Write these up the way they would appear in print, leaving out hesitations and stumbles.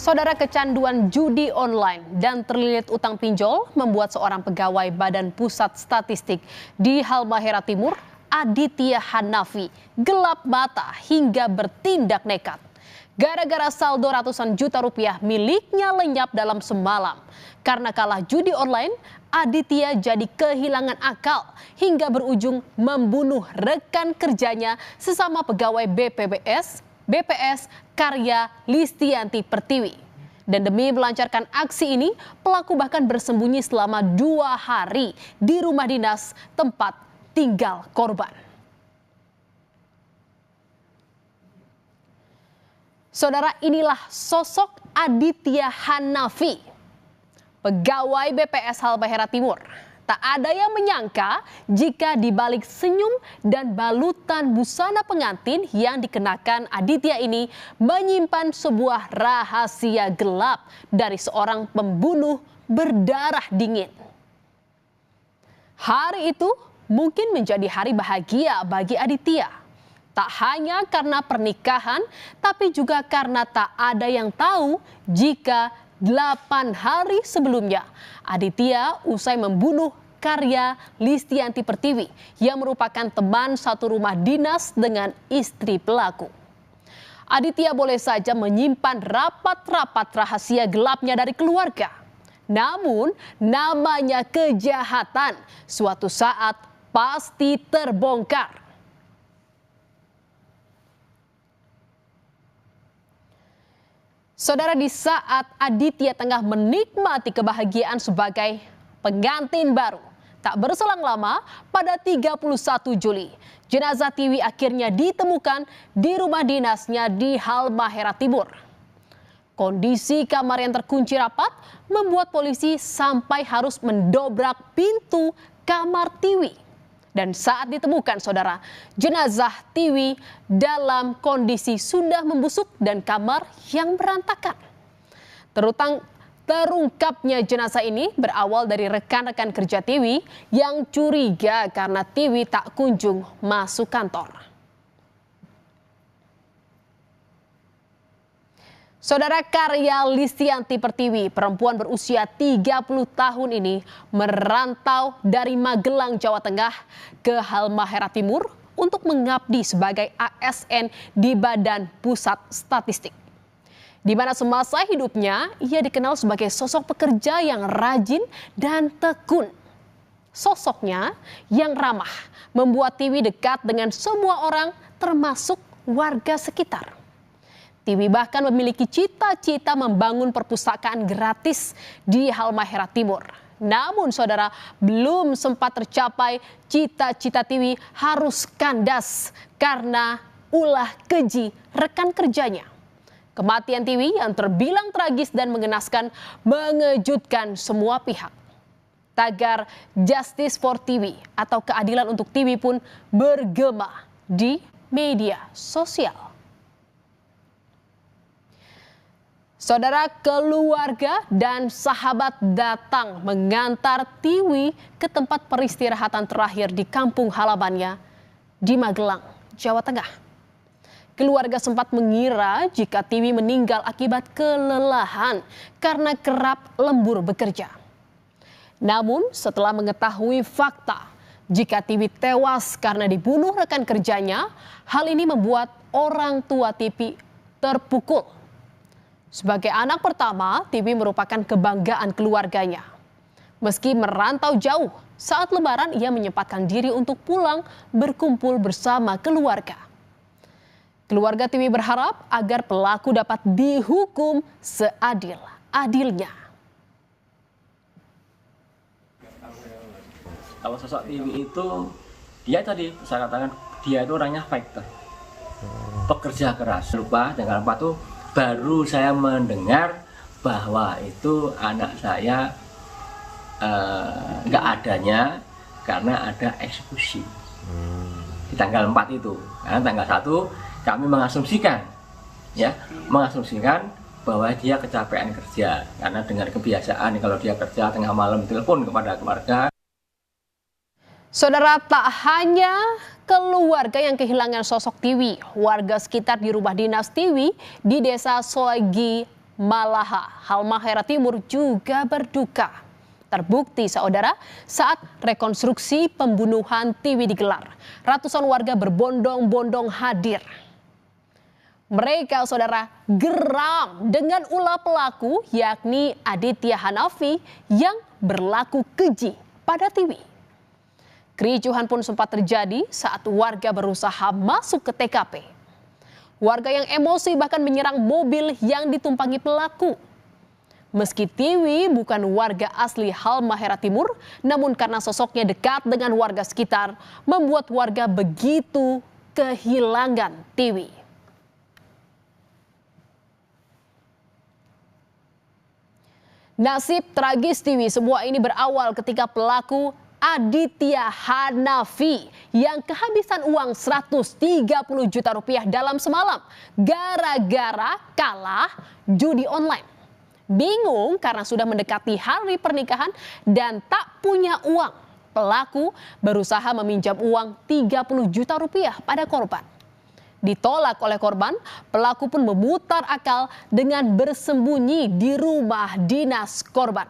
Saudara, kecanduan judi online dan terlilit utang pinjol membuat seorang pegawai Badan Pusat Statistik di Halmahera Timur, Aditya Hanafi, gelap mata hingga bertindak nekat. Gara-gara saldo ratusan juta rupiah miliknya lenyap dalam semalam. Karena kalah judi online, Aditya jadi kehilangan akal hingga berujung membunuh rekan kerjanya sesama pegawai BPS Karya Listianti Pertiwi. Dan demi melancarkan aksi ini, pelaku bahkan bersembunyi selama 2 hari di rumah dinas tempat tinggal korban. Saudara, inilah sosok Aditya Hanafi, pegawai BPS Halmahera Timur. Tak ada yang menyangka jika di balik senyum dan balutan busana pengantin yang dikenakan Aditya ini menyimpan sebuah rahasia gelap dari seorang pembunuh berdarah dingin. Hari itu mungkin menjadi hari bahagia bagi Aditya. Tak hanya karena pernikahan, tapi juga karena tak ada yang tahu jika 8 hari sebelumnya, Aditya usai membunuh Karya Listianti Pertiwi yang merupakan teman satu rumah dinas dengan istri pelaku. Aditya boleh saja menyimpan rapat-rapat rahasia gelapnya dari keluarga. Namun namanya kejahatan suatu saat pasti terbongkar. Saudara, di saat Aditya tengah menikmati kebahagiaan sebagai pengantin baru, tak berselang lama pada 31 Juli, jenazah Tiwi akhirnya ditemukan di rumah dinasnya di Halmahera Timur. Kondisi kamar yang terkunci rapat membuat polisi sampai harus mendobrak pintu kamar Tiwi. Dan saat ditemukan, saudara, jenazah Tiwi dalam kondisi sudah membusuk dan kamar yang berantakan. Terungkapnya jenazah ini berawal dari rekan-rekan kerja Tiwi yang curiga karena Tiwi tak kunjung masuk kantor. Saudara, Karya Listianti Pertiwi, perempuan berusia 30 tahun ini merantau dari Magelang, Jawa Tengah ke Halmahera Timur untuk mengabdi sebagai ASN di Badan Pusat Statistik. Di mana semasa hidupnya ia dikenal sebagai sosok pekerja yang rajin dan tekun. Sosoknya yang ramah membuat Tiwi dekat dengan semua orang termasuk warga sekitar. Tiwi bahkan memiliki cita-cita membangun perpustakaan gratis di Halmahera Timur. Namun saudara, belum sempat tercapai cita-cita Tiwi harus kandas karena ulah keji rekan kerjanya. Kematian Tiwi yang terbilang tragis dan mengenaskan mengejutkan semua pihak. Tagar Justice for Tiwi atau keadilan untuk Tiwi pun bergema di media sosial. Saudara, keluarga dan sahabat datang mengantar Tiwi ke tempat peristirahatan terakhir di kampung halamannya di Magelang, Jawa Tengah. Keluarga sempat mengira jika Tiwi meninggal akibat kelelahan karena kerap lembur bekerja. Namun setelah mengetahui fakta jika Tiwi tewas karena dibunuh rekan kerjanya, hal ini membuat orang tua Tiwi terpukul. Sebagai anak pertama, Tiwi merupakan kebanggaan keluarganya. Meski merantau jauh, saat Lebaran ia menyempatkan diri untuk pulang berkumpul bersama keluarga. Keluarga Tiwi berharap agar pelaku dapat dihukum seadil-adilnya. Kalau sosok Tiwi itu, dia tadi saya katakan dia itu orangnya fighter, pekerja keras. Lupa dengan apa tuh? Baru saya mendengar bahwa itu anak saya nggak adanya karena ada eksekusi di tanggal 4 itu. Karena tanggal 1 kami mengasumsikan bahwa dia kecapean kerja karena dengan kebiasaan kalau dia kerja tengah malam telepon kepada keluarga. Saudara, tak hanya keluarga yang kehilangan sosok Tiwi, warga sekitar di rumah dinas Tiwi di Desa Soegi Malaha, Halmahera Timur juga berduka. Terbukti saudara, saat rekonstruksi pembunuhan Tiwi digelar, ratusan warga berbondong-bondong hadir. Mereka saudara geram dengan ulah pelaku yakni Aditya Hanafi yang berlaku keji pada Tiwi. Kericuhan pun sempat terjadi saat warga berusaha masuk ke TKP. Warga yang emosi bahkan menyerang mobil yang ditumpangi pelaku. Meski Tiwi bukan warga asli Halmahera Timur, namun karena sosoknya dekat dengan warga sekitar, membuat warga begitu kehilangan Tiwi. Nasib tragis Tiwi semua ini berawal ketika pelaku Aditya Hanafi yang kehabisan uang 130 juta rupiah dalam semalam gara-gara kalah judi online. Bingung karena sudah mendekati hari pernikahan dan tak punya uang. Pelaku berusaha meminjam uang 30 juta rupiah pada korban. Ditolak oleh korban, pelaku pun memutar akal dengan bersembunyi di rumah dinas korban.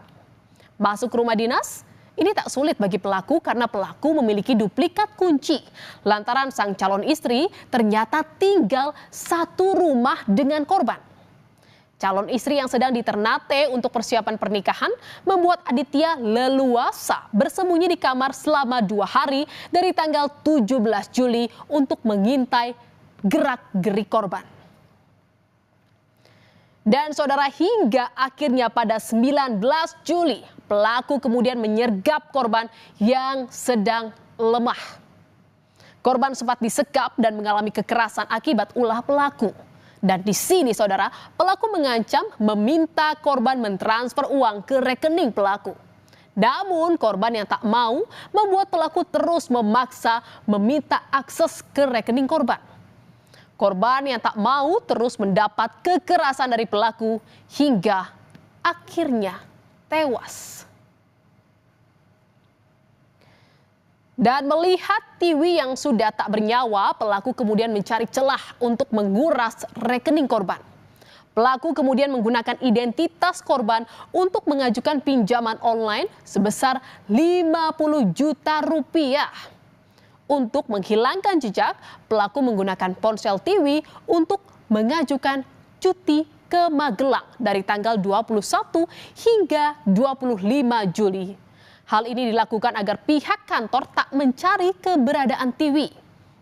Masuk ke rumah dinas, ini tak sulit bagi pelaku karena pelaku memiliki duplikat kunci. Lantaran sang calon istri ternyata tinggal satu rumah dengan korban. Calon istri yang sedang di Ternate untuk persiapan pernikahan membuat Aditya leluasa bersembunyi di kamar selama 2 hari dari tanggal 17 Juli untuk mengintai gerak-gerik korban. Dan saudara hingga akhirnya pada 19 Juli pelaku kemudian menyergap korban yang sedang lemah. Korban sempat disekap dan mengalami kekerasan akibat ulah pelaku. Dan di sini saudara, pelaku mengancam meminta korban mentransfer uang ke rekening pelaku. Namun korban yang tak mau membuat pelaku terus memaksa meminta akses ke rekening korban. Korban yang tak mau terus mendapat kekerasan dari pelaku hingga akhirnya tewas. Dan melihat Tiwi yang sudah tak bernyawa, pelaku kemudian mencari celah untuk menguras rekening korban. Pelaku kemudian menggunakan identitas korban untuk mengajukan pinjaman online sebesar 50 juta rupiah. Untuk menghilangkan jejak, pelaku menggunakan ponsel Tiwi untuk mengajukan cuti ke Magelang dari tanggal 21 hingga 25 Juli. Hal ini dilakukan agar pihak kantor tak mencari keberadaan Tiwi.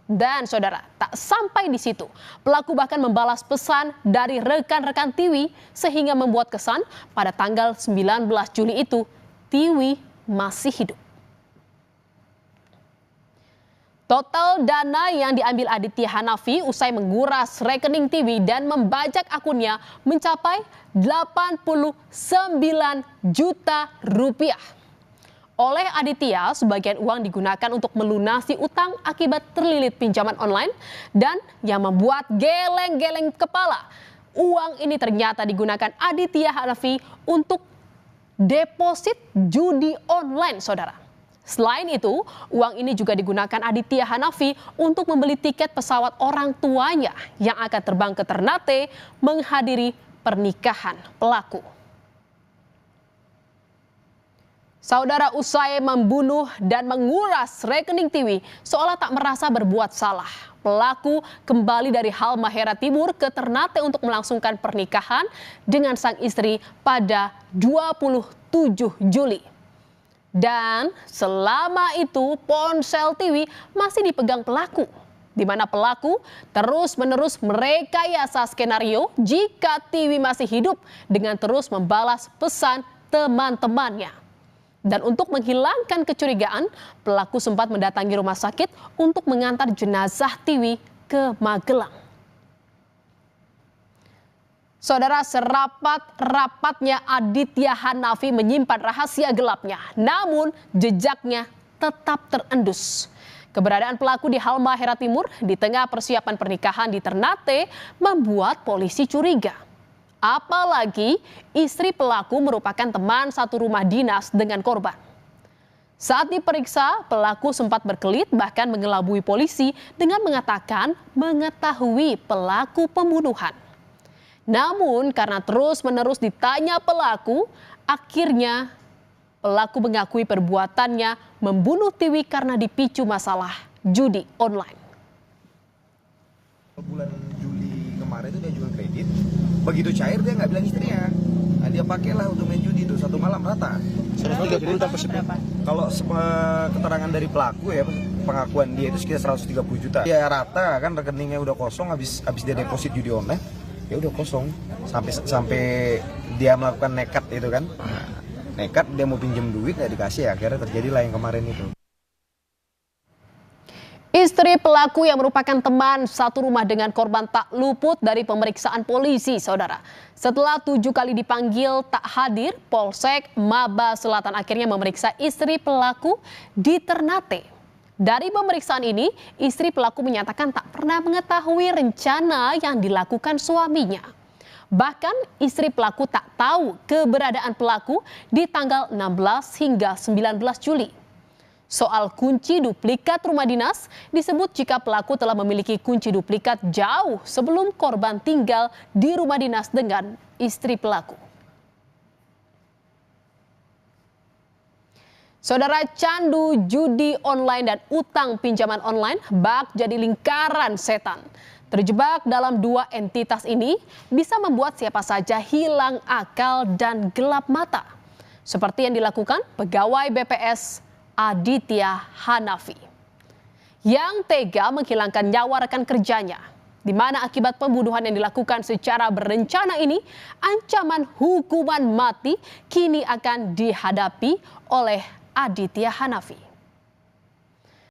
Dan saudara, tak sampai di situ. Pelaku bahkan membalas pesan dari rekan-rekan Tiwi sehingga membuat kesan pada tanggal 19 Juli itu Tiwi masih hidup. Total dana yang diambil Aditya Hanafi usai menguras rekening Tiwi dan membajak akunnya mencapai 89 juta rupiah. Oleh Aditya, sebagian uang digunakan untuk melunasi utang akibat terlilit pinjaman online dan yang membuat geleng-geleng kepala. Uang ini ternyata digunakan Aditya Hanafi untuk deposit judi online, saudara. Selain itu, uang ini juga digunakan Aditya Hanafi untuk membeli tiket pesawat orang tuanya yang akan terbang ke Ternate menghadiri pernikahan pelaku. Saudara, usai membunuh dan menguras rekening Tiwi seolah tak merasa berbuat salah. Pelaku kembali dari Halmahera Timur ke Ternate untuk melangsungkan pernikahan dengan sang istri pada 27 Juli. Dan selama itu ponsel Tiwi masih dipegang pelaku, di mana pelaku terus-menerus merekayasa skenario jika Tiwi masih hidup dengan terus membalas pesan teman-temannya. Dan untuk menghilangkan kecurigaan, pelaku sempat mendatangi rumah sakit untuk mengantar jenazah Tiwi ke Magelang. Saudara, serapat-rapatnya Aditya Hanafi menyimpan rahasia gelapnya, namun jejaknya tetap terendus. Keberadaan pelaku di Halmahera Timur di tengah persiapan pernikahan di Ternate membuat polisi curiga. Apalagi istri pelaku merupakan teman satu rumah dinas dengan korban. Saat diperiksa, pelaku sempat berkelit bahkan mengelabui polisi dengan mengatakan mengetahui pelaku pembunuhan. Namun karena terus-menerus ditanya pelaku, akhirnya pelaku mengakui perbuatannya membunuh Tiwi karena dipicu masalah judi online. Bulan Juli kemarin itu dia jual kredit, begitu cair dia nggak bilang istrinya. Nah, dia pakailah untuk main judi itu satu malam rata. 130 tanpa berapa? Kalau keterangan dari pelaku ya, pengakuan dia itu sekitar 130 juta. Dia rata kan rekeningnya udah kosong habis dia deposit judi online, ya udah kosong sampai dia melakukan nekat itu kan. Nah, nekat dia mau pinjam duit nggak dikasih, akhirnya terjadilah yang kemarin itu. Istri pelaku yang merupakan teman satu rumah dengan korban tak luput dari pemeriksaan polisi, saudara. Setelah 7 kali dipanggil tak hadir, Polsek Maba Selatan akhirnya memeriksa istri pelaku di Ternate. Dari pemeriksaan ini, istri pelaku menyatakan tak pernah mengetahui rencana yang dilakukan suaminya. Bahkan istri pelaku tak tahu keberadaan pelaku di tanggal 16 hingga 19 Juli. Soal kunci duplikat rumah dinas, disebut jika pelaku telah memiliki kunci duplikat jauh sebelum korban tinggal di rumah dinas dengan istri pelaku. Saudara, candu judi online dan utang pinjaman online bak jadi lingkaran setan. Terjebak dalam dua entitas ini bisa membuat siapa saja hilang akal dan gelap mata. Seperti yang dilakukan pegawai BPS Aditya Hanafi yang tega menghilangkan nyawa rekan kerjanya, di mana akibat pembunuhan yang dilakukan secara berencana ini, ancaman hukuman mati kini akan dihadapi oleh Aditya Hanafi.